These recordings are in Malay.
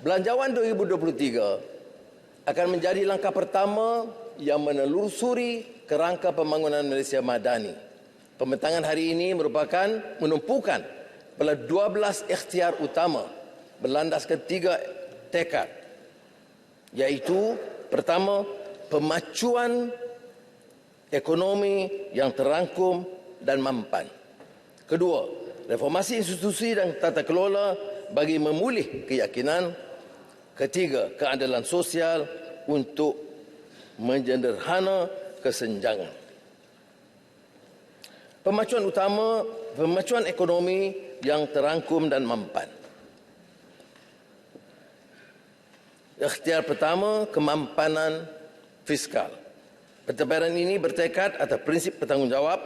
Belanjawan 2023 akan menjadi langkah pertama yang menelusuri kerangka pembangunan Malaysia Madani. Pembentangan hari ini menumpukan pada 12 ikhtiar utama berlandaskan 3 tekad, iaitu pertama, pemacuan ekonomi yang terangkum dan mampan. Kedua, reformasi institusi dan tata kelola bagi memulih keyakinan. Ketiga, keadilan sosial untuk menjederhana kesenjangan. Pemacuan ekonomi yang terangkum dan mampan. Ikhtiar pertama, kemampanan fiskal. Pentadbiran ini bertekad atas prinsip bertanggungjawab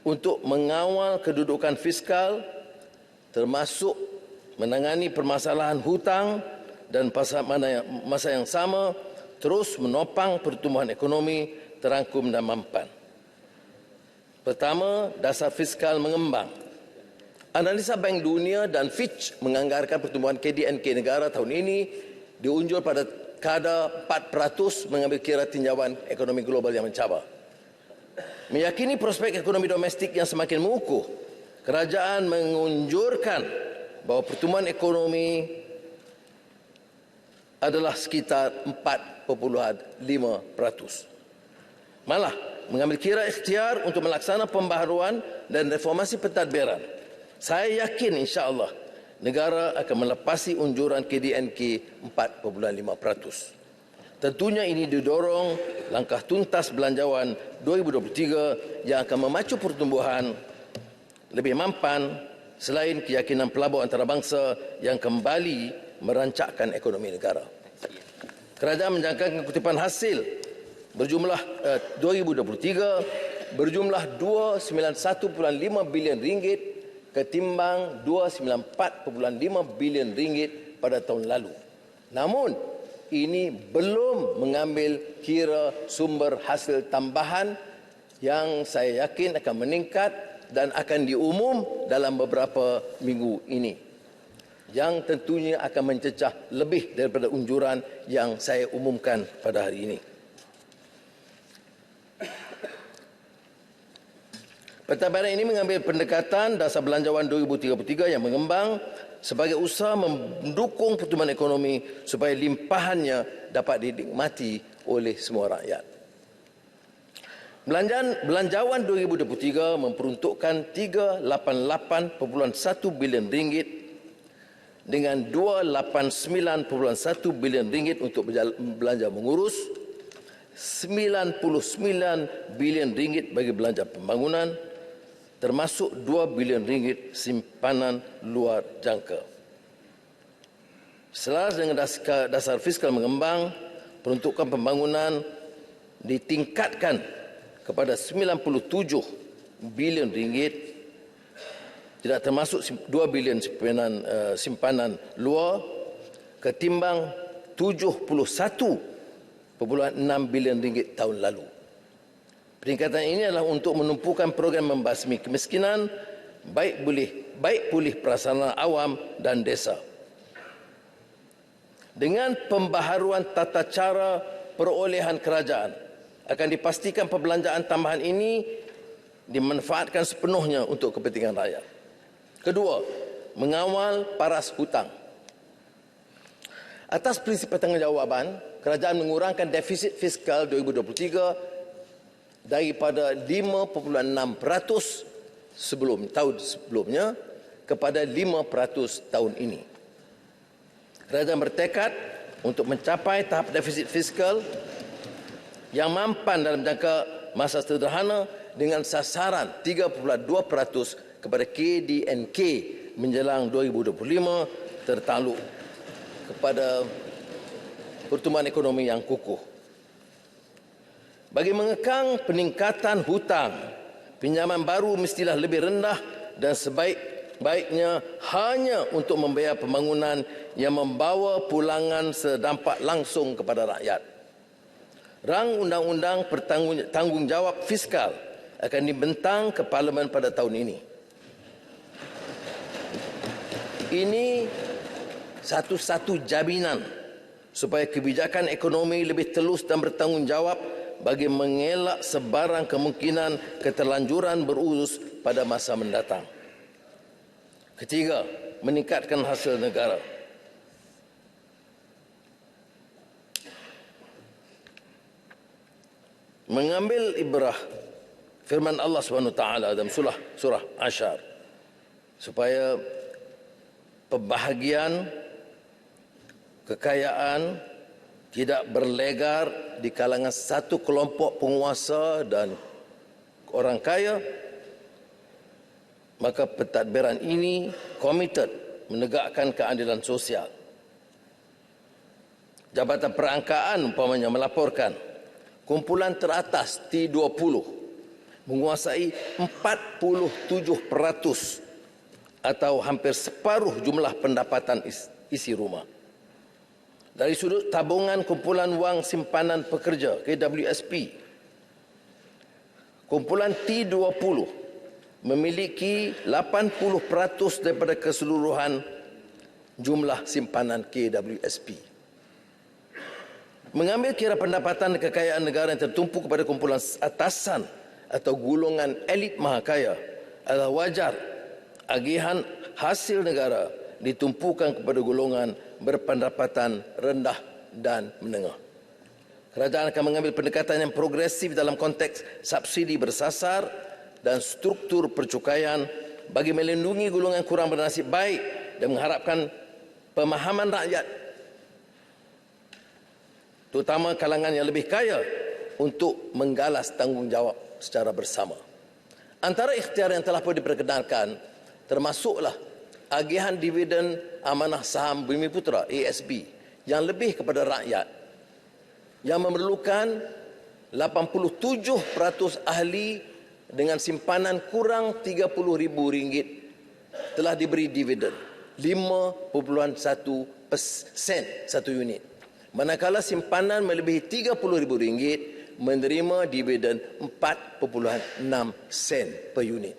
untuk mengawal kedudukan fiskal termasuk menangani permasalahan hutang dan pada masa yang sama terus menopang pertumbuhan ekonomi terangkum dan mampan. Pertama, dasar fiskal mengembang. Analisa Bank Dunia dan Fitch menganggarkan pertumbuhan KDNK negara tahun ini diunjur pada kadar 4% mengambil kira tinjauan ekonomi global yang mencabar. Meyakini prospek ekonomi domestik yang semakin mengukuh, kerajaan mengunjurkan bahawa pertumbuhan ekonomi adalah sekitar 4.5%. Malah mengambil kira ikhtiar untuk melaksanakan pembaharuan dan reformasi pentadbiran. Saya yakin insya-Allah negara akan melepasi unjuran KDNK 4.5%. Tentunya ini didorong langkah tuntas belanjawan 2023 yang akan memacu pertumbuhan lebih mampan selain keyakinan pelabur antarabangsa yang kembali merancakkan ekonomi negara. Kerajaan menjangkakan kutipan hasil berjumlah 2023 berjumlah 291.5 bilion ringgit ketimbang 294.5 bilion ringgit pada tahun lalu. Namun ini belum mengambil kira sumber hasil tambahan yang saya yakin akan meningkat dan akan diumum dalam beberapa minggu ini, yang tentunya akan mencecah lebih daripada unjuran yang saya umumkan pada hari ini. Pentadbiran ini mengambil pendekatan dasar belanjawan 2033 yang mengembang sebagai usaha mendukung pertumbuhan ekonomi supaya limpahannya dapat dinikmati oleh semua rakyat. Belanjawan 2023 memperuntukkan 388.1 bilion ringgit dengan 289.1 bilion ringgit untuk belanja mengurus, 99 bilion ringgit bagi belanja pembangunan, termasuk 2 bilion ringgit simpanan luar jangka. Selaras dengan dasar fiskal mengembang, peruntukan pembangunan ditingkatkan kepada 97 bilion ringgit, tidak termasuk 2 bilion simpanan luar, ketimbang 71.6 bilion ringgit tahun lalu. Peningkatan ini adalah untuk menumpukan program membasmi kemiskinan, baik pulih prasarana awam dan desa. Dengan pembaharuan tata cara perolehan kerajaan, akan dipastikan perbelanjaan tambahan ini dimanfaatkan sepenuhnya untuk kepentingan rakyat. Kedua, mengawal paras hutang. Atas prinsip pertanggungjawaban, kerajaan mengurangkan defisit fiskal 2023 daripada 5.6% tahun sebelumnya kepada 5% tahun ini. Kerajaan bertekad untuk mencapai tahap defisit fiskal yang mampan dalam jangka masa sederhana dengan sasaran 3.2% kepada KDNK menjelang 2025 tertakluk kepada pertumbuhan ekonomi yang kukuh. Bagi mengekang peningkatan hutang, pinjaman baru mestilah lebih rendah dan sebaik-baiknya hanya untuk membayar pembangunan yang membawa pulangan sedampak langsung kepada rakyat. Rang Undang-Undang Tanggungjawab Fiskal akan dibentang ke Parlimen pada tahun ini. Ini satu-satu jaminan supaya kebijakan ekonomi lebih telus dan bertanggungjawab bagi mengelak sebarang kemungkinan keterlanjuran berurus pada masa mendatang. Ketiga, meningkatkan hasil negara. Mengambil ibrah firman Allah SWT dalam surah Asyar, supaya pembahagian kekayaan tidak berlegar di kalangan satu kelompok penguasa dan orang kaya, maka pentadbiran ini komited menegakkan keadilan sosial. Jabatan Perangkaan umpamanya melaporkan kumpulan teratas T20 menguasai 47% atau hampir separuh jumlah pendapatan isi rumah. Dari sudut tabungan kumpulan wang simpanan pekerja KWSP, kumpulan T20 memiliki 80% daripada keseluruhan jumlah simpanan KWSP. Mengambil kira pendapatan dan kekayaan negara yang tertumpu kepada kumpulan atasan atau golongan elit mahakaya adalah wajar agihan hasil negara ditumpukan kepada golongan berpendapatan rendah dan menengah. Kerajaan akan mengambil pendekatan yang progresif dalam konteks subsidi bersasar dan struktur percukaian bagi melindungi golongan kurang bernasib baik dan mengharapkan pemahaman rakyat, terutama kalangan yang lebih kaya, untuk menggalas tanggungjawab secara bersama. Antara ikhtiar yang telah pun diperkenalkan termasuklah agihan dividen amanah saham Bumiputera ASB yang lebih kepada rakyat, yang memerlukan 87% ahli dengan simpanan kurang RM30,000 telah diberi dividen 5.1% satu unit. Manakala simpanan melebihi RM30,000 menerima dividen 4.6 sen per unit.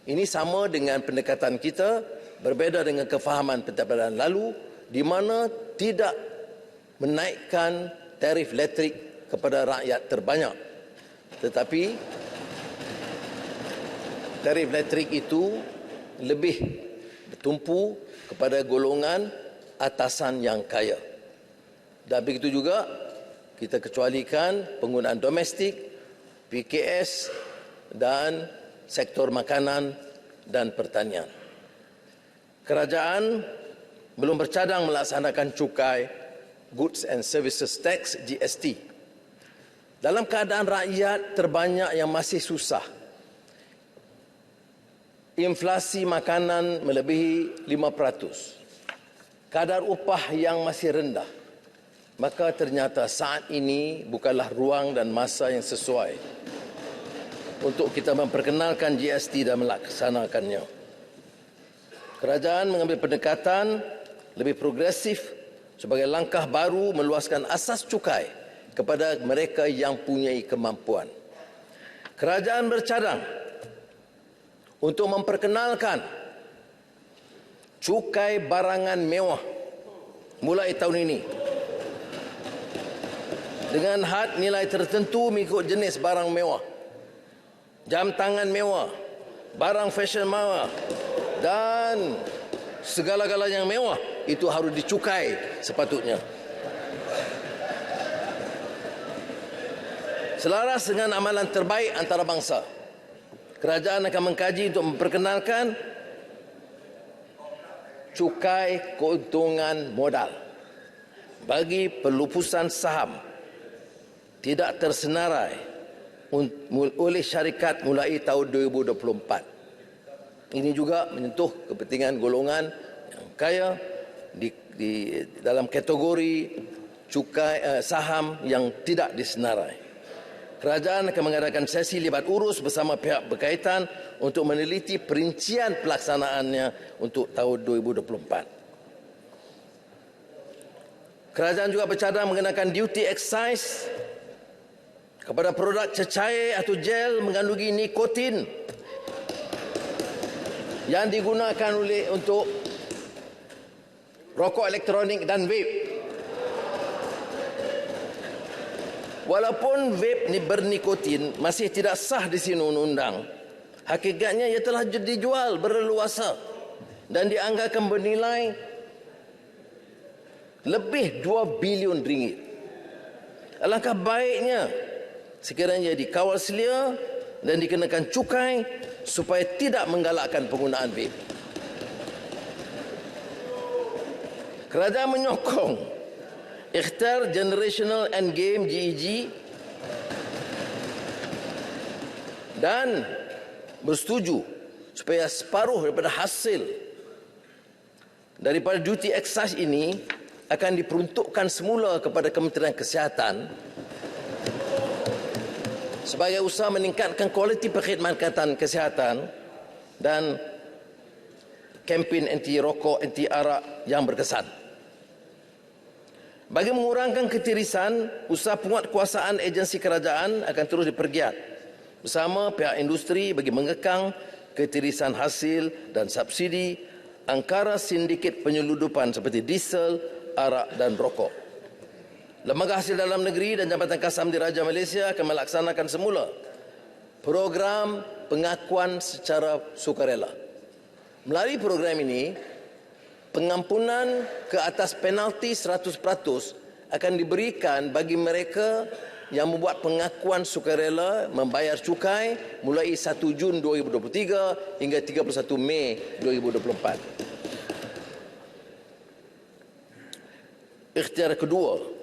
Ini sama dengan pendekatan kita, berbeza dengan kefahaman pentadbiran lalu di mana tidak menaikkan tarif elektrik kepada rakyat terbanyak. Tetapi tarif elektrik itu lebih bertumpu kepada golongan atasan yang kaya. Dan begitu juga kita kecualikan penggunaan domestik, PKS dan sektor makanan dan pertanian. Kerajaan belum bercadang melaksanakan cukai Goods and Services Tax GST. Dalam keadaan rakyat terbanyak yang masih susah, inflasi makanan melebihi 5%, kadar upah yang masih rendah, maka ternyata saat ini bukanlah ruang dan masa yang sesuai untuk kita memperkenalkan GST dan melaksanakannya. Kerajaan mengambil pendekatan lebih progresif sebagai langkah baru meluaskan asas cukai kepada mereka yang mempunyai kemampuan. Kerajaan bercadang untuk memperkenalkan cukai barangan mewah mulai tahun ini dengan had nilai tertentu mengikut jenis barang mewah, jam tangan mewah, barang fashion mewah dan segala-galanya yang mewah itu harus dicukai sepatutnya. Selaras dengan amalan terbaik antarabangsa, kerajaan akan mengkaji untuk memperkenalkan cukai keuntungan modal bagi pelupusan saham tidak tersenarai oleh syarikat mulai tahun 2024. Ini juga menyentuh kepentingan golongan yang kaya di dalam kategori cukai saham yang tidak disenarai. Kerajaan akan mengadakan sesi libat urus bersama pihak berkaitan untuk meneliti perincian pelaksanaannya untuk tahun 2024. Kerajaan juga bercadang mengenakan duty excise kepada produk cecair atau gel mengandungi nikotin yang digunakan untuk rokok elektronik dan vape. Walaupun vape ni bernikotin masih tidak sah di sini undang-undang, hakikatnya ia telah dijual berleluasa dan dianggarkan bernilai lebih 2 bilion ringgit. Alangkah baiknya sekiranya dikawal selia dan dikenakan cukai supaya tidak menggalakkan penggunaan vape. Kerajaan menyokong Ikhtiar Generational Endgame GEG dan bersetuju supaya separuh daripada hasil daripada duty excise ini akan diperuntukkan semula kepada Kementerian Kesihatan sebagai usaha meningkatkan kualiti perkhidmatan kesihatan dan kempen anti rokok, anti arak yang berkesan. Bagi mengurangkan ketirisan, usaha penguatkuasaan agensi kerajaan akan terus dipergiat bersama pihak industri bagi mengekang ketirisan hasil dan subsidi angkara sindiket penyeludupan seperti diesel, arak dan rokok. Lembaga Hasil Dalam Negeri dan Jabatan Kasam Diraja Malaysia akan melaksanakan semula program pengakuan secara sukarela. Melalui program ini, pengampunan ke atas penalti 100% akan diberikan bagi mereka yang membuat pengakuan sukarela membayar cukai mulai 1 Jun 2023 hingga 31 Mei 2024. Ikhtiar kedua,